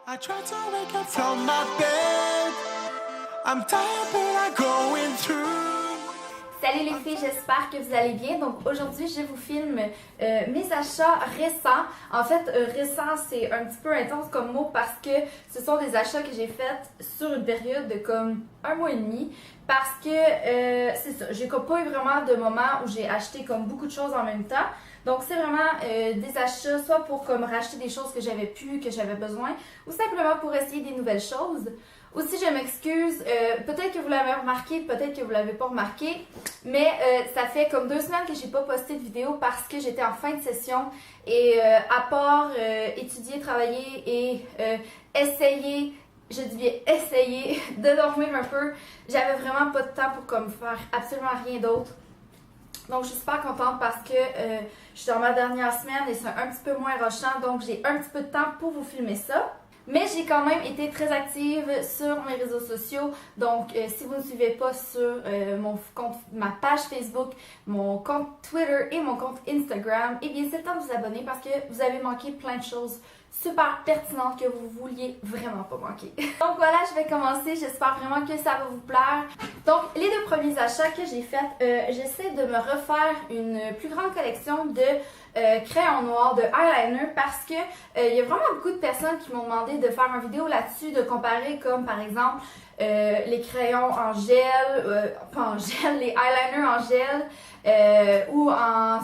I try to wake up from my bed. I'm tired but I'm going through. Salut les filles, j'espère que vous allez bien. Donc aujourd'hui, je vous filme mes achats récents. En fait, récent, c'est un petit peu intense comme mot parce que ce sont des achats que j'ai faits sur une période de comme un mois et demi. Parce que c'est ça, j'ai pas eu vraiment de moment où j'ai acheté comme beaucoup de choses en même temps. Donc c'est vraiment des achats soit pour comme racheter des choses que j'avais pu, que j'avais besoin, ou simplement pour essayer des nouvelles choses. Aussi, je m'excuse, peut-être que vous l'avez remarqué, peut-être que vous l'avez pas remarqué, mais ça fait comme 2 semaines que j'ai pas posté de vidéo parce que j'étais en fin de session et à part étudier, travailler et essayer, je dis bien essayer de dormir un peu, j'avais vraiment pas de temps pour comme faire absolument rien d'autre. Donc je suis super contente parce que je suis dans ma dernière semaine et c'est un petit peu moins rushant, donc j'ai un petit peu de temps pour vous filmer ça. Mais j'ai quand même été très active sur mes réseaux sociaux, donc si vous ne suivez pas sur mon compte, ma page Facebook, mon compte Twitter et mon compte Instagram, eh bien c'est le temps de vous abonner parce que vous avez manqué plein de choses super pertinentes que vous vouliez vraiment pas manquer. Donc voilà, je vais commencer, j'espère vraiment que ça va vous plaire. Donc les 2 premiers achats que j'ai faits, j'essaie de me refaire une plus grande collection de crayons noirs, de eyeliner parce que il y a vraiment beaucoup de personnes qui m'ont demandé de faire une vidéo là-dessus, de comparer comme par exemple les crayons en gel, pas en gel, les eyeliners en gel ou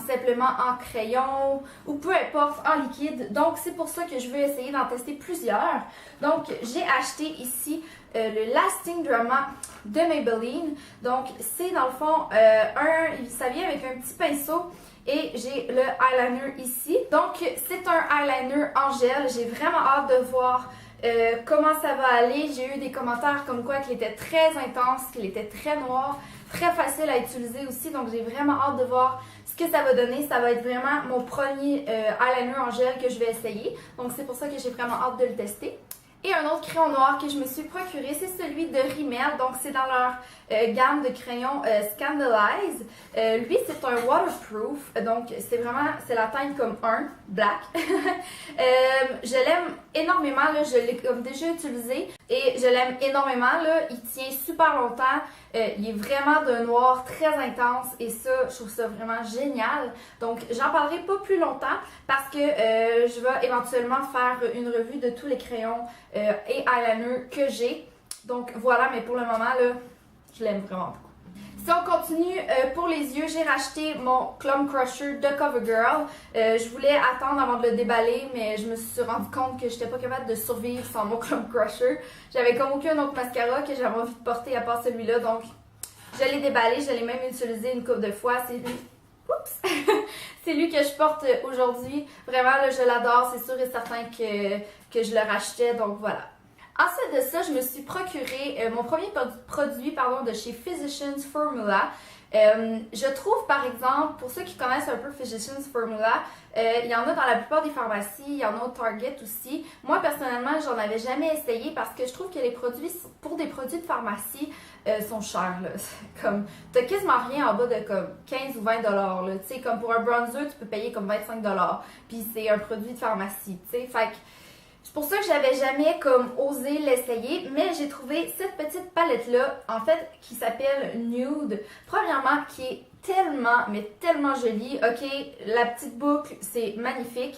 simplement en crayon ou peu importe en liquide. Donc c'est pour ça que je veux essayer d'en tester plusieurs. Donc j'ai acheté ici le Lasting Drama de Maybelline. Donc c'est dans le fond ça vient avec un petit pinceau. Et j'ai le eyeliner ici. Donc, c'est un eyeliner en gel. J'ai vraiment hâte de voir comment ça va aller. J'ai eu des commentaires comme quoi qu'il était très intense, qu'il était très noir, très facile à utiliser aussi. Donc, j'ai vraiment hâte de voir ce que ça va donner. Ça va être vraiment mon premier eyeliner en gel que je vais essayer. Donc, c'est pour ça que j'ai vraiment hâte de le tester. Et un autre crayon noir que je me suis procuré, c'est celui de Rimmel. Donc, c'est dans leur gamme de crayons Scandalize. Lui, c'est un waterproof. Donc, c'est la teinte comme 1, black. Je l'aime énormément. Là, je l'ai comme déjà utilisé. Et je l'aime énormément. Là. Il tient super longtemps. Il est vraiment d'un noir très intense. Et ça, je trouve ça vraiment génial. Donc, j'en parlerai pas plus longtemps parce que je vais éventuellement faire une revue de tous les crayons et eyeliner que j'ai. Donc voilà, mais pour le moment là, je l'aime vraiment beaucoup. Si on continue, pour les yeux, j'ai racheté mon Clump Crusher de CoverGirl. Je voulais attendre avant de le déballer, mais je me suis rendu compte que j'étais pas capable de survivre sans mon Clump Crusher. J'avais comme aucun autre mascara que j'avais envie de porter à part celui-là, donc je l'ai déballé, je l'ai même utilisé une couple de fois. C'est lui. Oups! C'est lui que je porte aujourd'hui. Vraiment, là, je l'adore. C'est sûr et certain que je le rachetais, donc voilà. Ensuite de ça, je me suis procuré mon premier produit de chez Physicians Formula. Je trouve par exemple, pour ceux qui connaissent un peu Physicians Formula, il y en a dans la plupart des pharmacies, il y en a au Target aussi. Moi personnellement, j'en avais jamais essayé parce que je trouve que les produits, pour des produits de pharmacie, sont chers. Là. Comme, t'as quasiment rien en bas de comme 15 ou 20 $. Tu sais, comme pour un bronzer, tu peux payer comme 25 $. Puis c'est un produit de pharmacie, tu sais. Fait que c'est pour ça que j'avais jamais comme osé l'essayer, mais j'ai trouvé cette petite palette-là, en fait, qui s'appelle Nude. Premièrement, qui est tellement, mais tellement jolie. Ok, la petite boucle, c'est magnifique.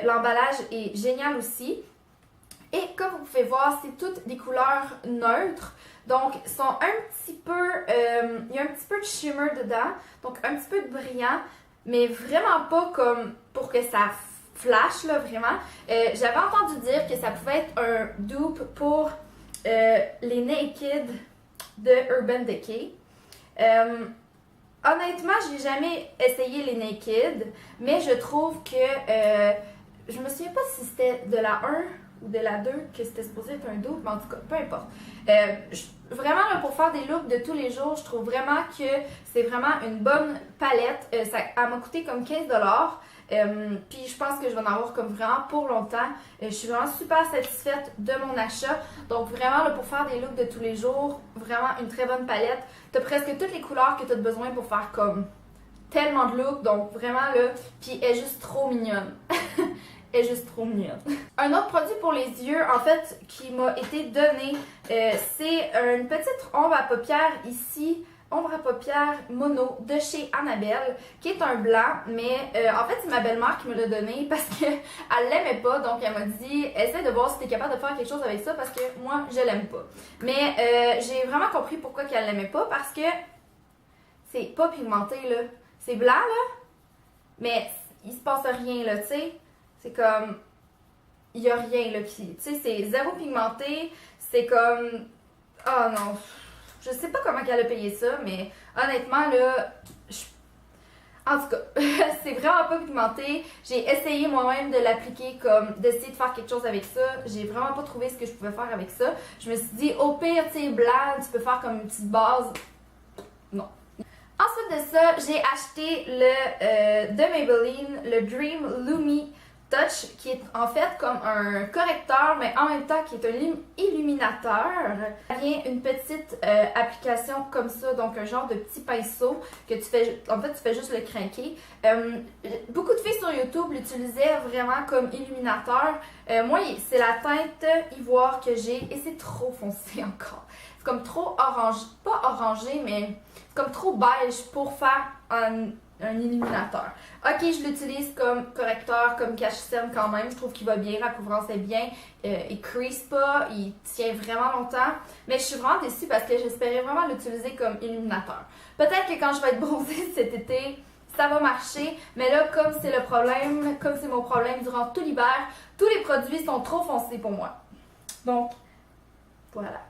L'emballage est génial aussi. Et comme vous pouvez voir, c'est toutes des couleurs neutres. Donc, sont un petit peu, il y a un petit peu de shimmer dedans, donc un petit peu de brillant, mais vraiment pas comme pour que ça flash, là, vraiment. J'avais entendu dire que ça pouvait être un dupe pour les Naked de Urban Decay. Honnêtement, j'ai jamais essayé les Naked, mais je trouve que, je me souviens pas si c'était de la 1 ou de la 2 que c'était supposé être un dupe, mais en tout cas, peu importe. Vraiment, là, pour faire des looks de tous les jours, je trouve vraiment que c'est vraiment une bonne palette. Elle m'a coûté comme 15 $. Puis je pense que je vais en avoir comme vraiment pour longtemps. Je suis vraiment super satisfaite de mon achat. Donc vraiment, là, pour faire des looks de tous les jours, vraiment une très bonne palette. T'as presque toutes les couleurs que tu as besoin pour faire comme tellement de looks. Donc vraiment là, puis elle est juste trop mignonne. est juste trop mignonne. Un autre produit pour les yeux, en fait, qui m'a été donné, c'est une petite ombre à paupières ici, ombre à paupières mono de chez Annabelle, qui est un blanc, mais en fait c'est ma belle-mère qui me l'a donné parce qu'elle l'aimait pas, donc elle m'a dit essaie de voir si t'es capable de faire quelque chose avec ça parce que moi je l'aime pas. Mais j'ai vraiment compris pourquoi qu'elle l'aimait pas, parce que c'est pas pigmenté là, c'est blanc là, mais il se passe rien là, tu sais, c'est comme il y a rien là, puis tu sais c'est zéro pigmenté, c'est comme oh non. Je sais pas comment elle a payé ça, mais honnêtement, là, en tout cas, c'est vraiment pas pigmenté. J'ai essayé moi-même de l'appliquer, comme d'essayer de faire quelque chose avec ça. J'ai vraiment pas trouvé ce que je pouvais faire avec ça. Je me suis dit, au pire, tu sais, blanc, tu peux faire comme une petite base. Non. Ensuite de ça, j'ai acheté le de Maybelline, le Dream Lumi Touch, qui est en fait comme un correcteur, mais en même temps qui est un illuminateur. Ça vient une petite application comme ça, donc un genre de petit pinceau que tu fais, en fait tu fais juste le craquer. Beaucoup de filles sur YouTube l'utilisaient vraiment comme illuminateur. Moi, c'est la teinte ivoire que j'ai et c'est trop foncé encore. C'est comme trop orange, pas orangé, mais c'est comme trop beige pour faire un illuminateur. Ok, je l'utilise comme correcteur, comme cache-cerne quand même. Je trouve qu'il va bien, la couvrance est bien. Il crease pas, il tient vraiment longtemps. Mais je suis vraiment déçue parce que j'espérais vraiment l'utiliser comme illuminateur. Peut-être que quand je vais être bronzée cet été, ça va marcher. Mais là, comme c'est le problème, comme c'est mon problème durant tout l'hiver, tous les produits sont trop foncés pour moi. Donc, voilà.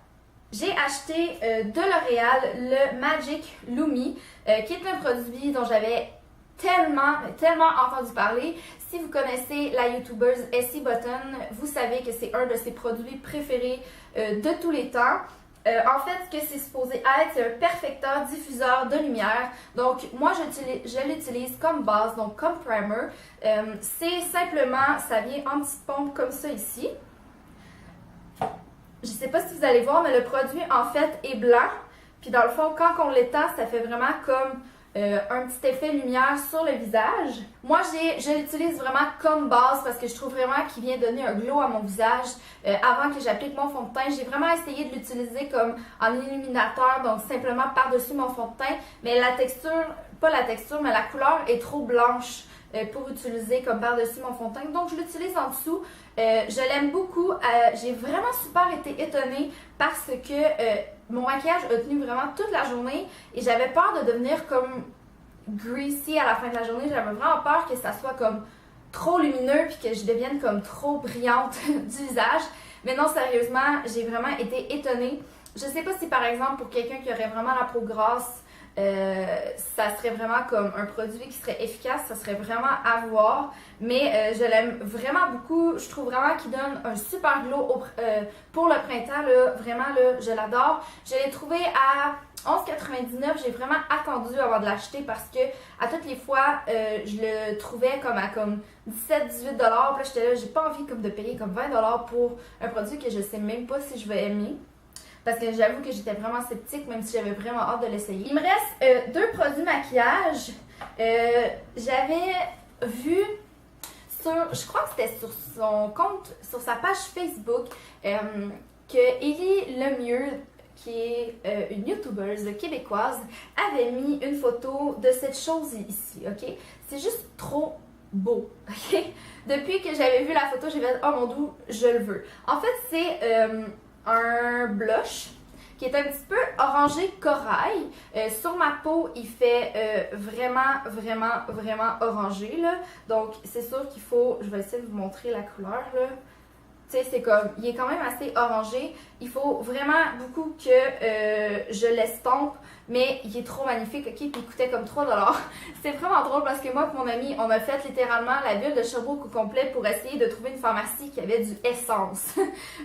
J'ai acheté de L'Oréal le Magic Lumi, qui est un produit dont j'avais tellement entendu parler. Si vous connaissez la youtubeuse Essie Button, vous savez que c'est un de ses produits préférés de tous les temps. En fait, ce que c'est supposé être, c'est un perfecteur diffuseur de lumière. Donc, moi, je l'utilise comme base, donc comme primer. C'est simplement, ça vient en petite pompe comme ça ici. Je sais pas si vous allez voir, mais le produit en fait est blanc. Puis dans le fond, quand on l'étend, ça fait vraiment comme un petit effet lumière sur le visage. Moi, je l'utilise vraiment comme base parce que je trouve vraiment qu'il vient donner un glow à mon visage avant que j'applique mon fond de teint. J'ai vraiment essayé de l'utiliser comme en illuminateur, donc simplement par-dessus mon fond de teint. Mais la texture, pas la texture, mais la couleur est trop blanche pour utiliser comme par-dessus mon fond de teint. Donc, je l'utilise en dessous. Je l'aime beaucoup. J'ai vraiment super été étonnée parce que mon maquillage a tenu vraiment toute la journée et j'avais peur de devenir comme greasy à la fin de la journée. J'avais vraiment peur que ça soit comme trop lumineux puis que je devienne comme trop brillante du visage. Mais non, sérieusement, j'ai vraiment été étonnée. Je sais pas si par exemple pour quelqu'un qui aurait vraiment la peau grasse, ça serait vraiment comme un produit qui serait efficace, ça serait vraiment à voir, mais je l'aime vraiment beaucoup. Je trouve vraiment qu'il donne un super glow pour le printemps, là, vraiment là, je l'adore. Je l'ai trouvé à 11,99. J'ai vraiment attendu avant de l'acheter parce que à toutes les fois je le trouvais comme à comme 17-18$. Puis là j'étais là, j'ai pas envie comme de payer comme 20$ pour un produit que je sais même pas si je vais aimer. Parce que j'avoue que j'étais vraiment sceptique, même si j'avais vraiment hâte de l'essayer. Il me reste deux produits maquillage. J'avais vu sur, je crois que c'était sur son compte, sur sa page Facebook, que Ellie Lemieux, qui est une youtubeuse québécoise, avait mis une photo de cette chose ici, ok? C'est juste trop beau, ok? Depuis que j'avais vu la photo, j'ai fait « Oh mon Dieu, je le veux ». En fait, c'est un blush qui est un petit peu orangé corail. Sur ma peau, il fait vraiment orangé, là. Donc, c'est sûr qu'il faut... Je vais essayer de vous montrer la couleur, là. Tu sais, c'est comme... Il est quand même assez orangé. Il faut vraiment beaucoup que je l'estompe, mais il est trop magnifique, ok? Puis il coûtait comme 3$. C'est vraiment drôle parce que moi et mon ami, on a fait littéralement la ville de Sherbrooke au complet pour essayer de trouver une pharmacie qui avait du essence.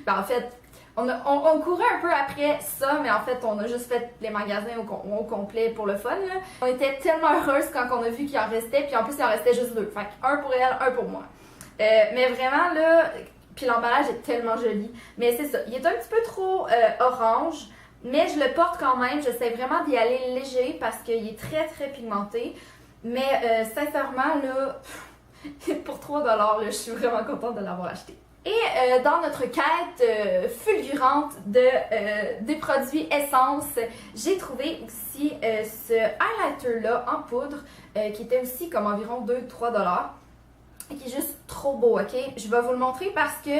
Ben, en fait... On courait un peu après ça, mais en fait, on a juste fait les magasins au complet pour le fun, là. On était tellement heureuses quand on a vu qu'il en restait, puis en plus, il en restait juste deux. Fait un pour elle, un pour moi. Mais vraiment, là, puis l'emballage est tellement joli. Mais c'est ça, il est un petit peu trop orange, mais je le porte quand même. J'essaie vraiment d'y aller léger parce qu'il est très pigmenté. Mais sincèrement, là... pour 3$, là, je suis vraiment contente de l'avoir acheté. Et dans notre quête fulgurante des produits essence, j'ai trouvé aussi ce highlighter-là en poudre qui était aussi comme environ 2-3$ et qui est juste trop beau, ok? Je vais vous le montrer parce que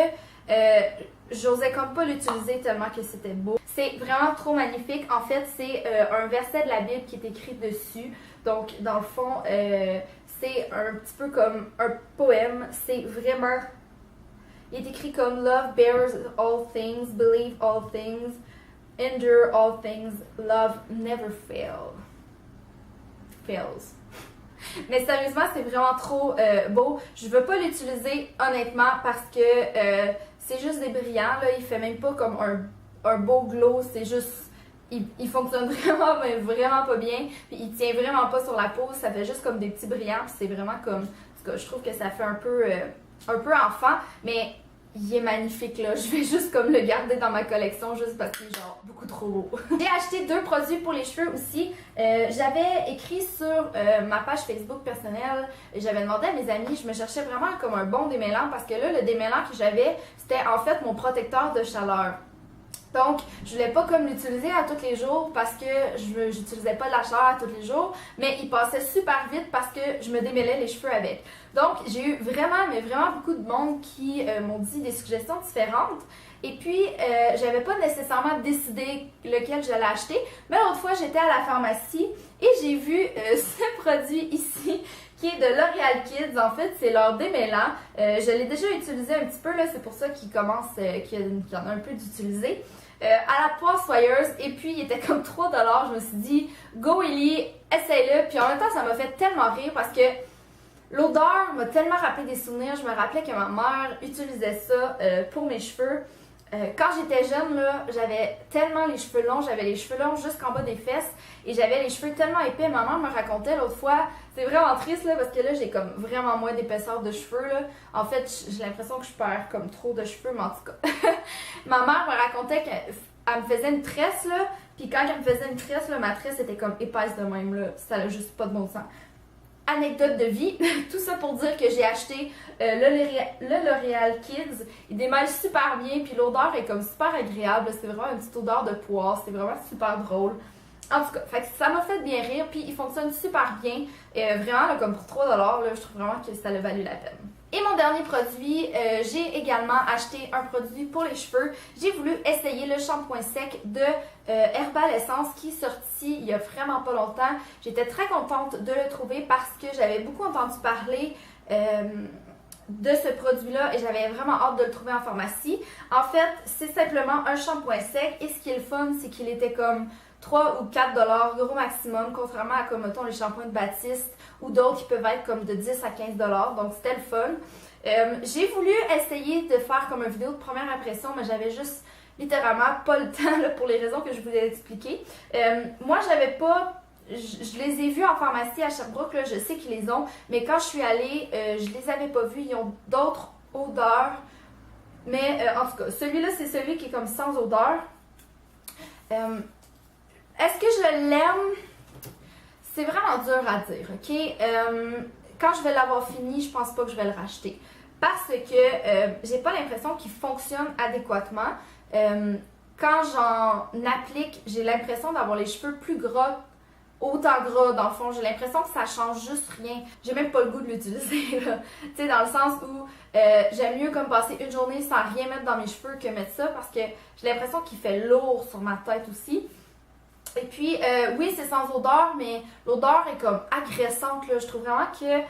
j'osais comme pas l'utiliser tellement que c'était beau. C'est vraiment trop magnifique. En fait, c'est un verset de la Bible qui est écrit dessus. Donc, dans le fond, c'est un petit peu comme un poème. C'est vraiment... Il est écrit comme Love bears all things, believe all things, endure all things, love never fails. Mais sérieusement, c'est vraiment trop beau. Je veux pas l'utiliser honnêtement parce que c'est juste des brillants. Là. Il fait même pas comme un beau glow. C'est juste... Il fonctionne vraiment, mais vraiment pas bien. Puis il tient vraiment pas sur la peau. Ça fait juste comme des petits brillants. Puis c'est vraiment comme... En tout cas, je trouve que ça fait un peu enfant. Mais il est magnifique là. Je vais juste comme le garder dans ma collection juste parce qu'il est genre beaucoup trop beau. J'ai acheté 2 produits pour les cheveux aussi. J'avais écrit sur ma page Facebook personnelle, j'avais demandé à mes amis, je me cherchais vraiment comme un bon démêlant parce que là, le démêlant que j'avais, c'était en fait mon protecteur de chaleur. Donc, je voulais pas comme l'utiliser à tous les jours parce que j'utilisais pas de la chaleur à tous les jours, mais il passait super vite parce que je me démêlais les cheveux avec. Donc, j'ai eu vraiment, mais vraiment beaucoup de monde qui m'ont dit des suggestions différentes. Et puis, j'avais pas nécessairement décidé lequel j'allais acheter, mais l'autre fois, j'étais à la pharmacie et j'ai vu ce produit ici qui est de L'Oréal Kids. En fait, c'est leur démêlant. Je l'ai déjà utilisé un petit peu, là, c'est pour ça qu'il commence, qu'il y en a un peu d'utilisé. À la poissonneuse et puis il était comme 3$. Je me suis dit, go Ellie, essaye-le. Puis en même temps, ça m'a fait tellement rire parce que l'odeur m'a tellement rappelé des souvenirs. Je me rappelais que ma mère utilisait ça pour mes cheveux. Quand j'étais jeune, là, j'avais tellement les cheveux longs, j'avais les cheveux longs jusqu'en bas des fesses et j'avais les cheveux tellement épais. Ma mère me racontait l'autre fois, c'est vraiment triste là, parce que là j'ai comme vraiment moins d'épaisseur de cheveux là. En fait, j'ai l'impression que je perds comme trop de cheveux, mais en tout cas, ma mère me racontait qu'elle me faisait une tresse là, puis quand elle me faisait une tresse là, ma tresse était comme épaisse de même là, ça n'a juste pas de bon sens. Anecdote de vie, tout ça pour dire que j'ai acheté le L'Oréal Kids. Il démêle super bien, puis l'odeur est comme super agréable. C'est vraiment une petite odeur de poire, c'est vraiment super drôle. En tout cas, ça m'a fait bien rire, puis il fonctionne super bien. Vraiment, là, comme pour 3$, là, je trouve vraiment que ça a valu la peine. Et mon dernier produit, j'ai également acheté un produit pour les cheveux. J'ai voulu essayer le shampoing sec de Herbal Essence qui est sorti il y a vraiment pas longtemps. J'étais très contente de le trouver parce que j'avais beaucoup entendu parler de ce produit-là et j'avais vraiment hâte de le trouver en pharmacie. En fait, c'est simplement un shampoing sec et ce qui est le fun, c'est qu'il était comme 3 ou 4$ gros maximum, contrairement à comme mettons les shampoings de Baptiste ou d'autres qui peuvent être comme de 10 à 15$, donc c'était le fun. J'ai voulu essayer de faire comme une vidéo de première impression, mais j'avais juste littéralement pas le temps là, pour les raisons que je vous ai expliquées. Moi, j'avais pas... Je les ai vus en pharmacie à Sherbrooke, là, je sais qu'ils les ont, mais quand je suis allée, je les avais pas vus, ils ont d'autres odeurs. Mais en tout cas, celui-là, c'est celui qui est comme sans odeur. Est-ce que je l'aime? C'est vraiment dur à dire, ok? Quand je vais l'avoir fini, je pense pas que je vais le racheter. Parce que j'ai pas l'impression qu'il fonctionne adéquatement. Quand j'en applique, j'ai l'impression d'avoir les cheveux plus gras, autant gras dans le fond. J'ai l'impression que ça change juste rien. J'ai même pas le goût de l'utiliser, là. Tu sais, dans le sens où j'aime mieux comme passer une journée sans rien mettre dans mes cheveux que mettre ça parce que j'ai l'impression qu'il fait lourd sur ma tête aussi. Et puis, oui, c'est sans odeur, mais l'odeur est comme agressante, là. Je trouve vraiment que, tu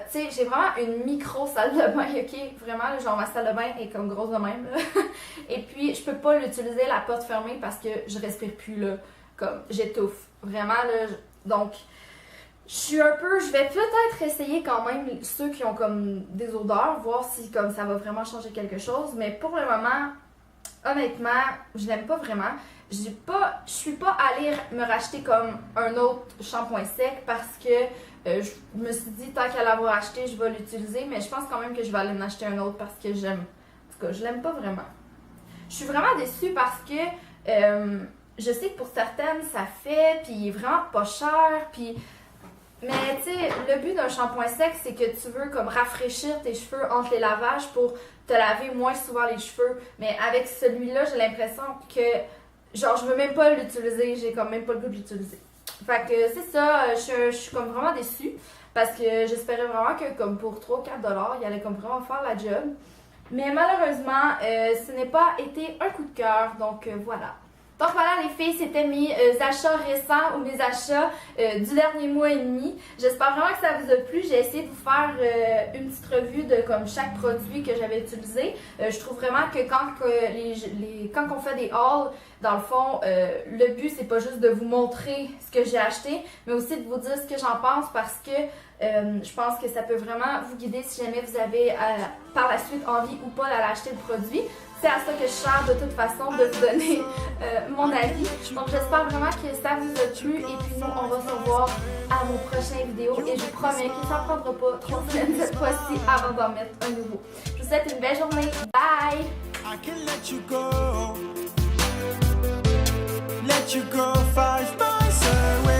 sais, j'ai vraiment une micro salle de bain, ok? Vraiment, là, genre ma salle de bain est comme grosse de même, là. Et puis, je peux pas l'utiliser la porte fermée parce que je respire plus, là. Comme, j'étouffe. Vraiment, là. Donc, je vais peut-être essayer quand même ceux qui ont comme des odeurs, voir si comme ça va vraiment changer quelque chose. Mais pour le moment, honnêtement, je l'aime pas vraiment. Je suis pas allée me racheter comme un autre shampoing sec parce que je me suis dit tant qu'à l'avoir acheté, je vais l'utiliser, mais je pense quand même que je vais aller en acheter un autre parce que j'aime. En tout cas, je l'aime pas vraiment. Je suis vraiment déçue parce que je sais que pour certaines ça fait, puis il est vraiment pas cher, puis Mais tu sais, le but d'un shampoing sec, c'est que tu veux comme rafraîchir tes cheveux entre les lavages pour te laver moins souvent les cheveux. Mais avec celui-là, j'ai l'impression que, genre, je veux même pas l'utiliser, j'ai comme même pas le goût de l'utiliser. Fait que c'est ça, je suis comme vraiment déçue parce que j'espérais vraiment que comme pour 3 ou 4$, il allait comme vraiment faire la job. Mais malheureusement, ce n'est pas été un coup de cœur, donc voilà. Donc voilà les filles, c'était mes achats récents ou mes achats du dernier mois et demi. J'espère vraiment que ça vous a plu. J'ai essayé de vous faire une petite revue de comme chaque produit que j'avais utilisé. Je trouve vraiment que quand on fait des hauls, dans le fond, le but c'est pas juste de vous montrer ce que j'ai acheté, mais aussi de vous dire ce que j'en pense parce que je pense que ça peut vraiment vous guider si jamais vous avez par la suite envie ou pas d'aller acheter le produit. C'est à ça que je cherche de toute façon de vous donner mon avis. Donc j'espère vraiment que ça vous a plu et puis nous on va se revoir à mon prochain vidéo et je vous promets que ça ne prendra pas 3 semaines cette fois-ci avant d'en mettre un nouveau. Je vous souhaite une belle journée. Bye! I can let you go 5 miles away.